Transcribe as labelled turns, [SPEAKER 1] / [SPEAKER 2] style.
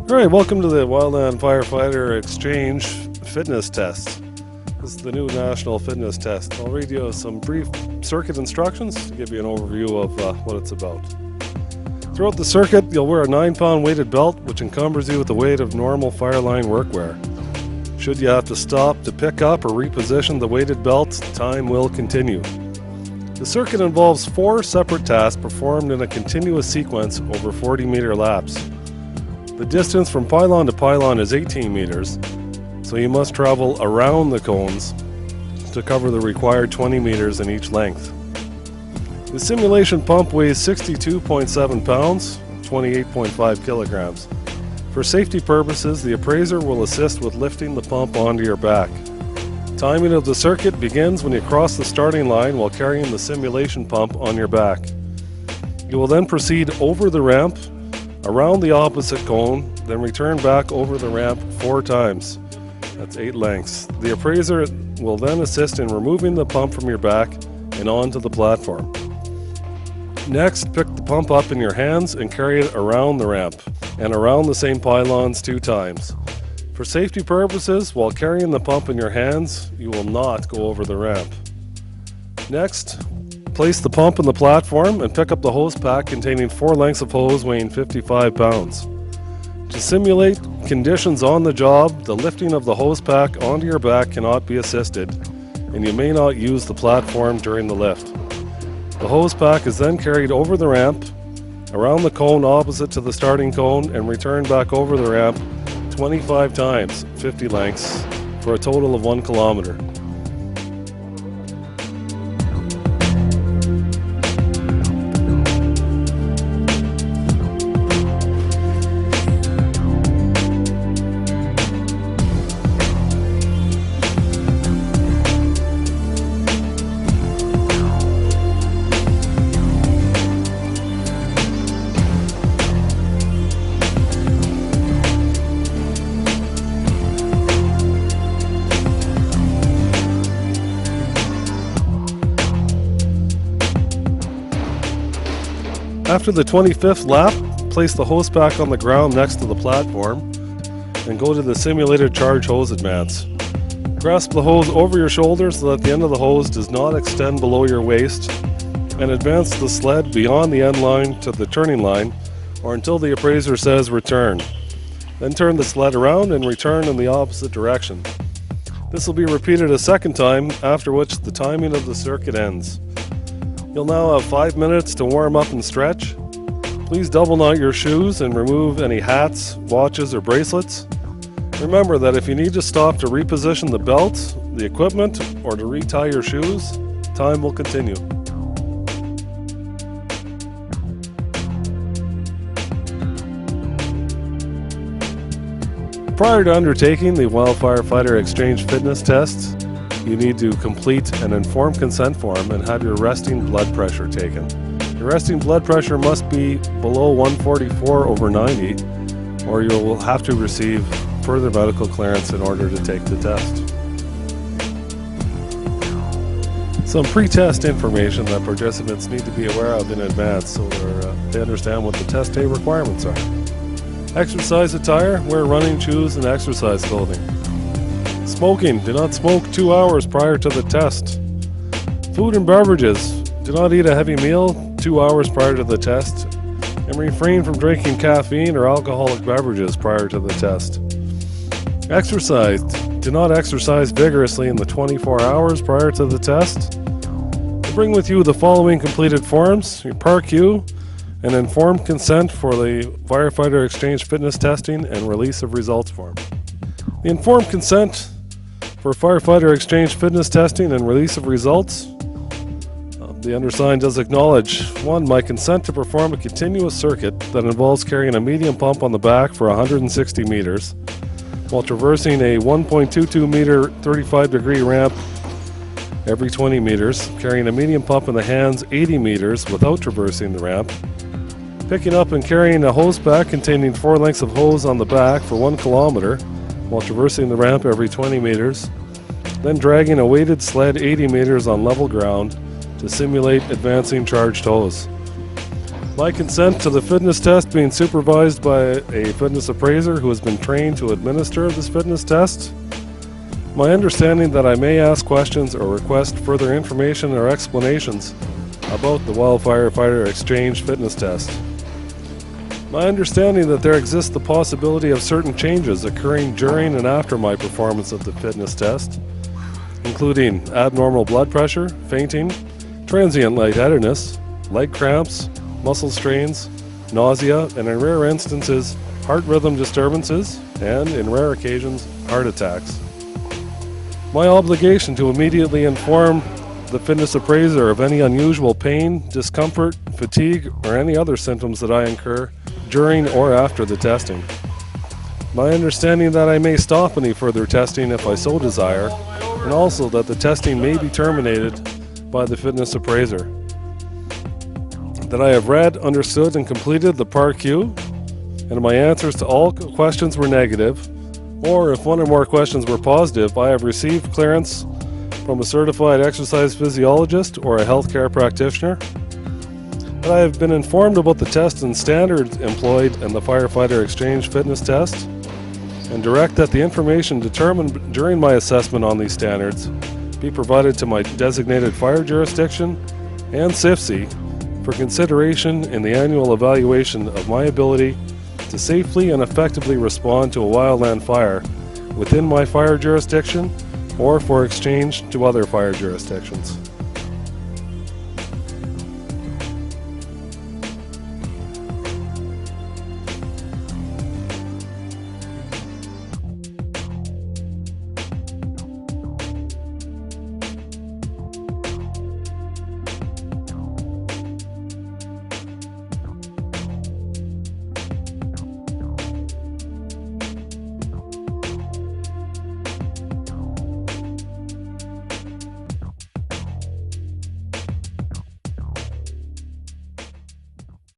[SPEAKER 1] Alright, welcome to the Wildland Firefighter Exchange Fitness Test. This is the new national fitness test. I'll read you some brief circuit instructions to give you an overview of what it's about. Throughout the circuit, you'll wear a 9-pound weighted belt which encumbers you with the weight of normal fireline workwear. Should you have to stop to pick up or reposition the weighted belt, time will continue. The circuit involves 4 separate tasks performed in a continuous sequence over 40-meter laps. The distance from pylon to pylon is 18 meters, so you must travel around the cones to cover the required 20 meters in each length. The simulation pump weighs 62.7 pounds, 28.5 kilograms. For safety purposes, the appraiser will assist with lifting the pump onto your back. Timing of the circuit begins when you cross the starting line while carrying the simulation pump on your back. You will then proceed over the ramp, around the opposite cone, then return back over the ramp 4 times. That's 8 lengths. The appraiser will then assist in removing the pump from your back and onto the platform. Next, pick the pump up in your hands and carry it around the ramp and around the same pylons 2 times. For safety purposes, while carrying the pump in your hands, you will not go over the ramp. Next, place the pump in the platform and pick up the hose pack containing 4 lengths of hose weighing 55 pounds. To simulate conditions on the job, the lifting of the hose pack onto your back cannot be assisted, and you may not use the platform during the lift. The hose pack is then carried over the ramp, around the cone opposite to the starting cone, and returned back over the ramp 25 times, 50 lengths, for a total of 1 kilometer. After the 25th lap, place the hose pack on the ground next to the platform and go to the simulated charge hose advance. Grasp the hose over your shoulder so that the end of the hose does not extend below your waist, and advance the sled beyond the end line to the turning line or until the appraiser says return. Then turn the sled around and return in the opposite direction. This will be repeated a second time, after which the timing of the circuit ends. You'll now have 5 minutes to warm up and stretch. Please double knot your shoes and remove any hats, watches, or bracelets. Remember that if you need to stop to reposition the belt, the equipment, or to retie your shoes, time will continue. Prior to undertaking the Wild Firefighter Exchange Fitness Test, you need to complete an informed consent form and have your resting blood pressure taken. Your resting blood pressure must be below 144/90, or you will have to receive further medical clearance in order to take the test. Some pre-test information that participants need to be aware of in advance so they understand what the test day requirements are. Exercise attire: wear running shoes and exercise clothing. Smoking: do not smoke 2 hours prior to the test. Food and beverages: do not eat a heavy meal 2 hours prior to the test, and refrain from drinking caffeine or alcoholic beverages prior to the test. Exercise: do not exercise vigorously in the 24 hours prior to the test. Bring with you the following completed forms: your PAR-Q, an informed consent for the Firefighter Exchange Fitness Testing and Release of Results form. The informed consent for Firefighter Exchange Fitness Testing and Release of Results. The undersigned does acknowledge: 1. My consent to perform a continuous circuit that involves carrying a medium pump on the back for 160 meters while traversing a 1.22 meter 35-degree ramp every 20 meters, carrying a medium pump in the hands 80 meters without traversing the ramp, picking up and carrying a hose pack containing 4 lengths of hose on the back for 1 kilometer while traversing the ramp every 20 meters, then dragging a weighted sled 80 meters on level ground to simulate advancing charged hose. My consent to the fitness test being supervised by a fitness appraiser who has been trained to administer this fitness test. My understanding that I may ask questions or request further information or explanations about the Well Firefighter Exchange fitness test. My understanding that there exists the possibility of certain changes occurring during and after my performance of the fitness test, including abnormal blood pressure, fainting, transient lightheadedness, leg cramps, muscle strains, nausea, and in rare instances, heart rhythm disturbances, and in rare occasions, heart attacks. My obligation to immediately inform the fitness appraiser of any unusual pain, discomfort, fatigue, or any other symptoms that I incur during or after the testing. My understanding that I may stop any further testing if I so desire, and also that the testing may be terminated by the fitness appraiser. That I have read, understood, and completed the PAR-Q, and my answers to all questions were negative, or if one or more questions were positive, I have received clearance from a certified exercise physiologist or a healthcare practitioner. That I have been informed about the tests and standards employed in the Firefighter Exchange fitness test, and direct that the information determined during my assessment on these standards be provided to my designated fire jurisdiction and CIFC for consideration in the annual evaluation of my ability to safely and effectively respond to a wildland fire within my fire jurisdiction or for exchange to other fire jurisdictions.